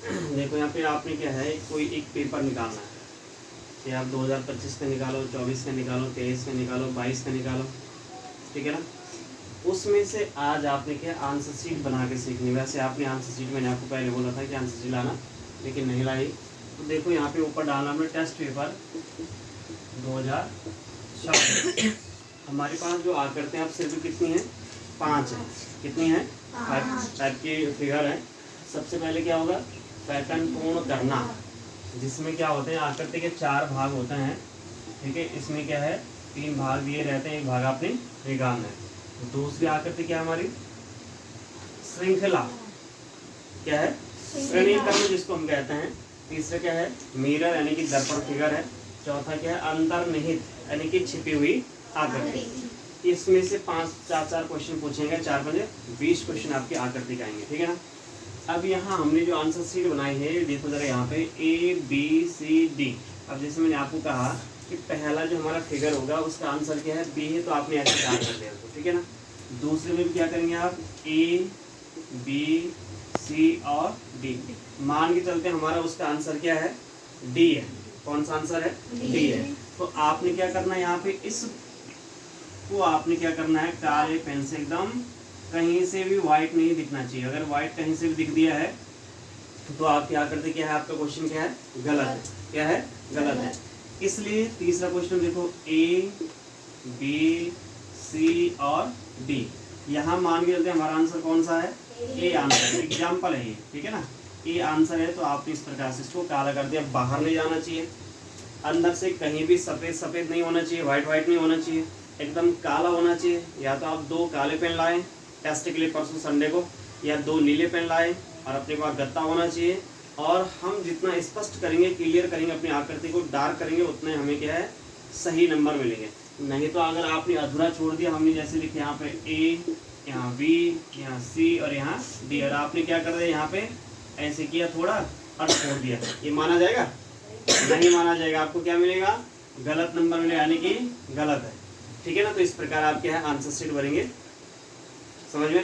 देखो यहाँ पे आपने क्या है, कोई एक पेपर निकालना है। ये आप 2025 का निकालो, 24 का निकालो, 23 का निकालो, 22 का निकालो, ठीक है ना। उसमें से आज आपने क्या आंसर शीट बना के सीखनी। वैसे आपने आंसर शीट, मैंने आपको पहले बोला था कि आंसर शीट लाना, लेकिन नहीं लाई। तो देखो यहाँ पे ऊपर डालना हमने टेस्ट पेपर 2024। हमारे पास जो आकृतियाँ हैं आप सिर्फ कितनी हैं, 5 हैं। कितनी हैं, 5 टाइप की फिगर है। सबसे पहले क्या होगा, पैटर्न पूर्ण करना, जिसमें क्या होते हैं आकृति के 4 भाग होते हैं, ठीक है। इसमें क्या है 3 भाग दिए रहते हैं, एक भाग आपने निकालना है। दूसरी आकृति क्या है हमारी, श्रृंखला, क्या है श्रेणी क्रम जिसको हम कहते हैं। तीसरा क्या है मिरर यानी कि दर्पण फिगर है। चौथा क्या है अंतर्निहित यानी कि छिपी हुई आकृति। इसमें से 4 क्वेश्चन पूछेंगे, 4 बजे 20 क्वेश्चन आपकी आकृति का आएंगे, ठीक है ना। अब यहाँ हमने जो आंसर शीट बनाई है, देखो जरा यहाँ पे ABCD। अब जैसे मैंने आपको कहा कि पहला जो हमारा फिगर होगा उसका आंसर क्या है, B है, तो आपने ऐसे याद कर लिया, ठीक है ना। दूसरे में भी क्या करेंगे आप, ABC और D। मान के चलते हमारा उसका आंसर क्या है, D है। कौन सा आंसर है, D है। तो आपने क्या करना है, यहाँ पे इस को आपने क्या करना है, काले पेन से एकदम कहीं से भी व्हाइट नहीं दिखना चाहिए। अगर व्हाइट कहीं से भी दिख दिया है तो आप क्या करते, क्या है आपका क्वेश्चन क्या है, गलत है। क्या है, गलत है। इसलिए तीसरा क्वेश्चन देखो ABC और D। यहाँ मान के चलते हमारा आंसर कौन सा है, A आंसर। एग्जाम्पल है ये, ठीक है ना। A आंसर है, तो आपने इस प्रकार से इसको काला कर दिया। बाहर नहीं जाना चाहिए, अंदर से कहीं भी सफ़ेद सफ़ेद नहीं होना चाहिए, वाइट वाइट नहीं होना चाहिए, एकदम काला होना चाहिए। या तो आप 2 काले पेन लाएं टेस्ट के लिए परसों संडे को, या 2 नीले पेन लाएं, और अपने पास गत्ता होना चाहिए। और हम जितना स्पष्ट करेंगे, क्लियर करेंगे अपनी आकृति को, डार्क करेंगे, उतने हमें क्या है सही नंबर मिलेंगे। नहीं तो अगर आपने अधूरा छोड़ दिया, हमने जैसे लिखे यहाँ पे A, यहाँ B, यहाँ C और यहाँ D, और आपने क्या कर दिया यहाँ पे ऐसे किया थोड़ा और छोड़ दिया, ये माना जाएगा, नहीं माना जाएगा। आपको क्या मिलेगा, गलत नंबर मिलेगा, यानी कि गलत है, ठीक है ना। तो इस प्रकार आप क्या है आंसर शीट भरेंगे, समझ में।